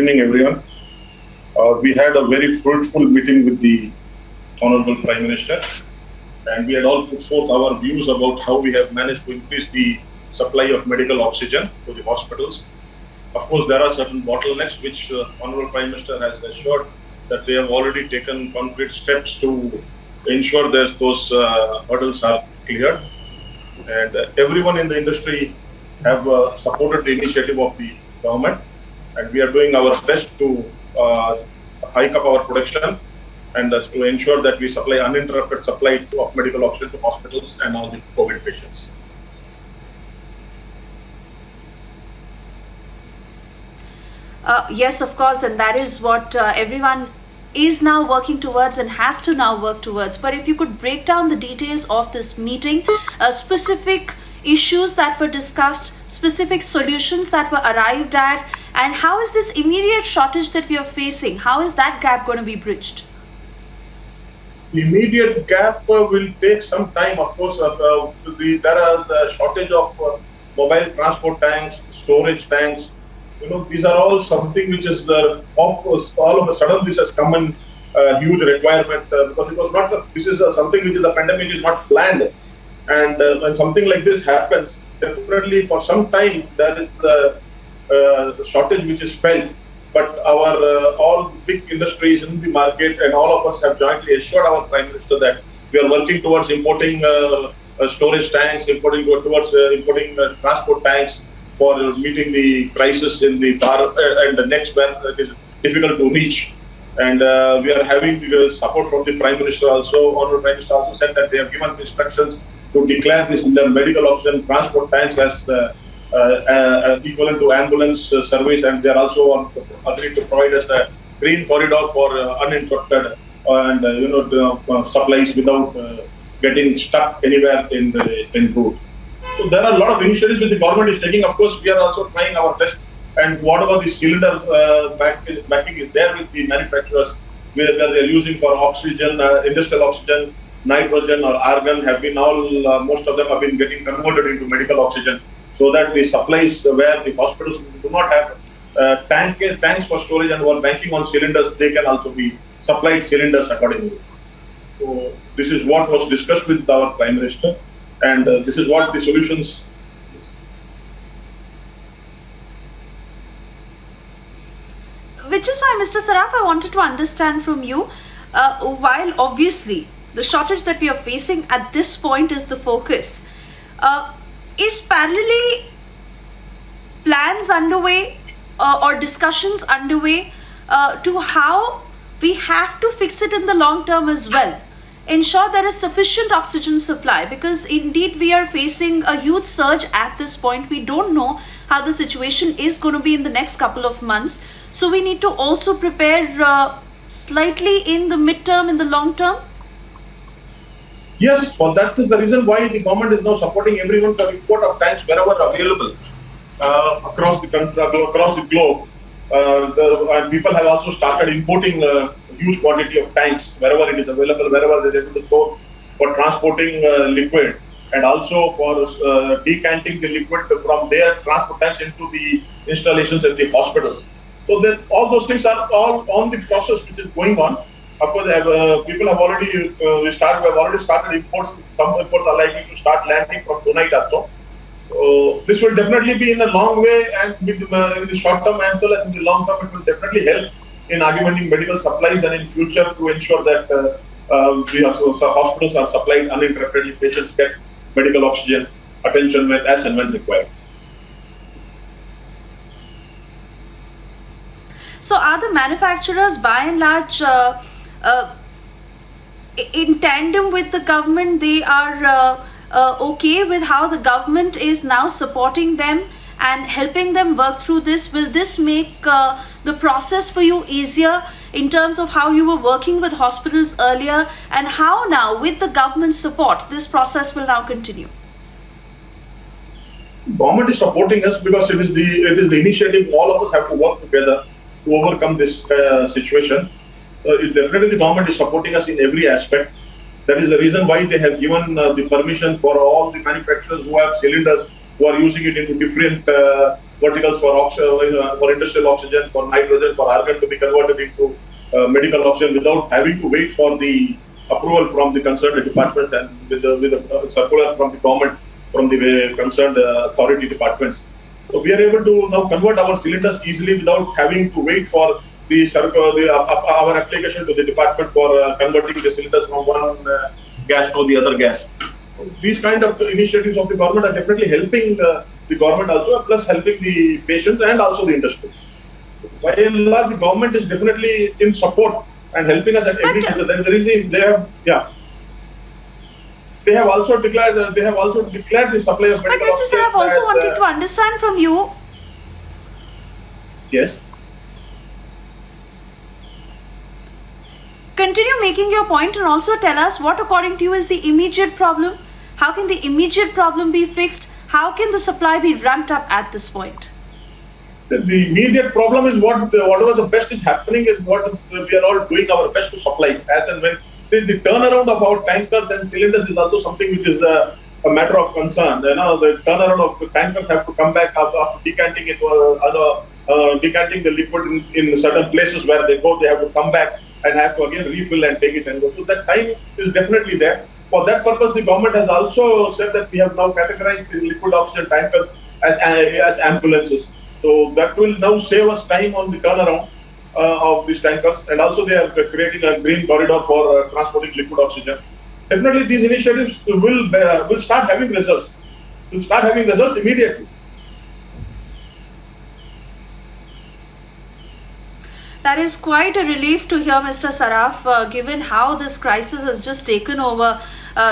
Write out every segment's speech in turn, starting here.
evening, everyone. We had a very fruitful meeting with the Honorable Prime Minister, and we had all put forth our views about how we have managed to increase the supply of medical oxygen to the hospitals. Of course, there are certain bottlenecks which Honorable Prime Minister has assured that they have already taken concrete steps to ensure that those hurdles are cleared. And everyone in the industry have supported the initiative of the government, and we are doing our best to hike up our production and to ensure that we supply uninterrupted supply of medical oxygen to hospitals and all the COVID patients. Yes, of course, and that is what everyone is now working towards and has to now work towards. But if you could break down the details of this meeting, specific issues that were discussed, specific solutions that were arrived at, and how is this immediate shortage that we are facing, how is that gap going to be bridged? The immediate gap will take some time. Of course, there are the shortage of mobile transport tanks, storage tanks. These are all something which is all of a sudden this has come in a huge requirement because it was not. This is something which is the pandemic is not planned, and when something like this happens, definitely for some time there is the shortage which is felt. But our all big industries in the market and all of us have jointly assured our Prime Minister that we are working towards importing storage tanks, importing transport tanks for meeting the crisis in the far and the next where it is difficult to reach. And we are having support from the Prime Minister also. Honorable Prime Minister also said that they have given instructions to declare this in the medical oxygen transport tanks as equivalent to ambulance service, and they are also agreed to provide us a green corridor for uninterrupted and supplies without getting stuck anywhere in route. So there are a lot of initiatives which the government is taking. Of course, we are also trying our best, and whatever the cylinder backing is there with the manufacturers, where they are using for oxygen, industrial oxygen, nitrogen or argon, have been all most of them have been getting converted into medical oxygen, so that the supplies where the hospitals do not have tanks for storage and were banking on cylinders, they can also be supplied cylinders accordingly. So this is what was discussed with our Prime Minister, and this is what the solutions. Which is why, Mr. Saraf, I wanted to understand from you, while obviously the shortage that we are facing at this point is the focus, is parallelly plans underway or discussions underway to how we have to fix it in the long term as well? Ensure there is sufficient oxygen supply, because indeed we are facing a huge surge at this point. We don't know how the situation is going to be in the next couple of months. So we need to also prepare slightly in the midterm, in the long term. Yes, for that is the reason why the government is now supporting everyone for import of tanks wherever available across the country, across the globe. And people have also started importing huge quantity of tanks wherever it is available, wherever they are able to store for transporting liquid, and also for decanting the liquid from their transport tanks into the installations at the hospitals. So then all those things are all on the process which is going on. Of course, people have already started imports. Some imports are likely to start landing from tonight also. So this will definitely be in a long way, and in the short term as well as in the long term, it will definitely help in augmenting medical supplies and in future to ensure that the hospitals are supplied uninterruptedly. Patients get medical oxygen attention as and when required. So are the manufacturers by and large in tandem with the government? They are okay with how the government is now supporting them and helping them work through this? Will this make the process for you easier in terms of how you were working with hospitals earlier, and how now with the government support this process will now continue? Government is supporting us because it is the initiative. All of us have to work together to overcome this situation. Definitely the government is supporting us in every aspect. That is the reason why they have given the permission for all the manufacturers who have cylinders, who are using it into different verticals for industrial oxygen, for nitrogen, for argon to be converted into medical oxygen without having to wait for the approval from the concerned departments and with a circular from the government, from the concerned authority departments. So we are able to now convert our cylinders easily without having to wait for our application to the department for converting the cylinders from one gas to the other gas. These kind of initiatives of the government are definitely helping the government also, plus helping the patients and also the industry. By and large, the government is definitely in support and helping us at every sector. They have also declared the supply of But medical Mr. Saraf, oxygen also as, wanting to understand from you. yes. Continue making your point and also tell us what according to you is the immediate problem. How can the immediate problem be fixed? How can the supply be ramped up at this point? The immediate problem is whatever the best is happening is what we are all doing our best to supply as and when. The turnaround of our tankers and cylinders is also something which is a matter of concern. You know, the turnaround of the tankers have to come back after decanting it, decanting the liquid in certain places where they go. They have to come back and have to again refill and take it and go. So that time is definitely there. For that purpose, the government has also said that we have now categorized the liquid oxygen tankers as ambulances. So that will now save us time on the turnaround of these tankers, and also they are creating a green corridor for transporting liquid oxygen. Definitely, these initiatives will start having results. Will start having results immediately. That is quite a relief to hear, Mr. Saraf, given how this crisis has just taken over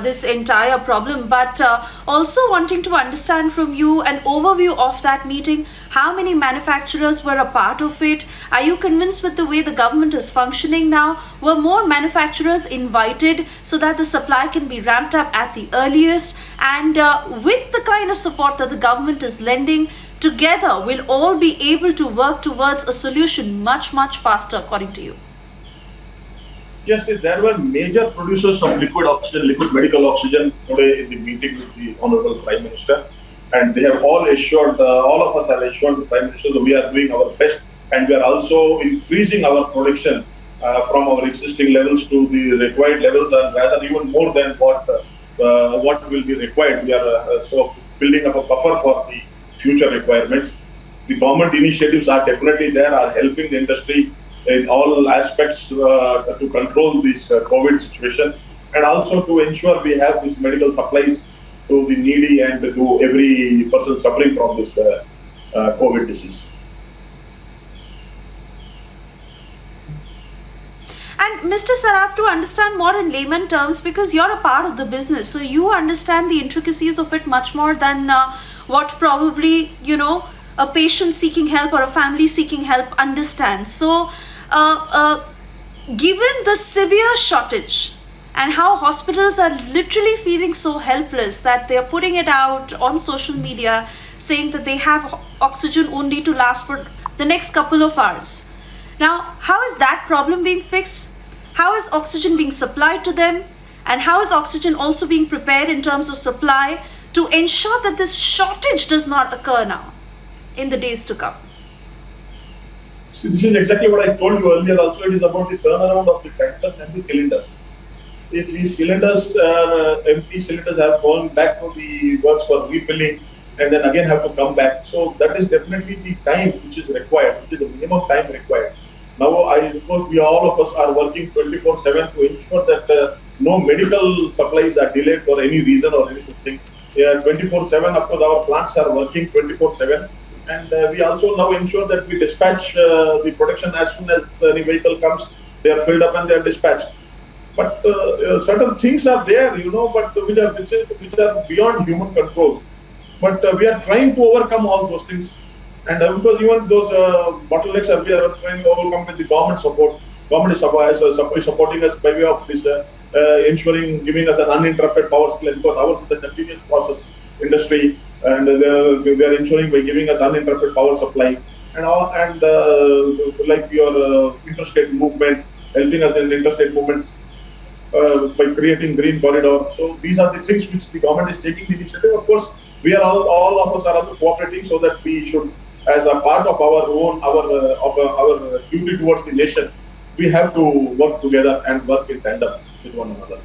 this entire problem. But also wanting to understand from you an overview of that meeting. How many manufacturers were a part of it? Are you convinced with the way the government is functioning now? Were more manufacturers invited so that the supply can be ramped up at the earliest? And with the kind of support that the government is lending, together we'll all be able to work towards a solution much, much faster, according to you? Yes, there were major producers of liquid oxygen, liquid medical oxygen today in the meeting with the Honorable Prime Minister. And they have all assured, all of us have assured the Prime Minister that we are doing our best, and we are also increasing our production from our existing levels to the required levels, and rather even more than what will be required. We are so building up a buffer for the future requirements. The government initiatives are definitely there, are helping the industry in all aspects to control this COVID situation, and also to ensure we have these medical supplies to the needy and to every person suffering from this COVID disease. And Mr. Saraf, to understand more in layman terms, because you're a part of the business, so you understand the intricacies of it much more than what probably, a patient seeking help or a family seeking help understands. So, given the severe shortage and how hospitals are literally feeling so helpless that they are putting it out on social media saying that they have oxygen only to last for the next couple of hours. Now, how is that problem being fixed? How is oxygen being supplied to them? And how is oxygen also being prepared in terms of supply to ensure that this shortage does not occur now in the days to come? See, this is exactly what I told you earlier also. It is about the turnaround of the tankers and the cylinders. If these cylinders, empty cylinders have gone back to the works for refilling and then again have to come back. So that is definitely the time which is required, which is the minimum time required. Now, I suppose we all of us are working 24/7 to ensure that no medical supplies are delayed for any reason or any such thing. 24/7, of course, our plants are working 24/7. And we also now ensure that we dispatch the production as soon as any vehicle comes, they are filled up and they are dispatched. But certain things are there, but which are beyond human control. But we are trying to overcome all those things. And because even those bottlenecks we are trying to overcome with the government support. Government is supporting us by way of this ensuring, giving us an uninterrupted power supply, because ours is a continuous process industry, and they are ensuring by giving us uninterrupted power supply and like your interstate movements, helping us in interstate movements by creating green corridor. So these are the things which the government is taking the initiative. Of course, we are all of us are also cooperating so that we should as a part of our own, our duty towards the nation, we have to work together and work in tandem with one another.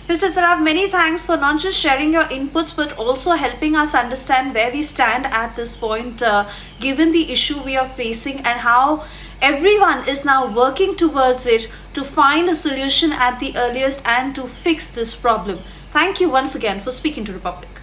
Mr. Saraf, many thanks for not just sharing your inputs but also helping us understand where we stand at this point, given the issue we are facing and how everyone is now working towards it to find a solution at the earliest and to fix this problem. Thank you once again for speaking to Republic.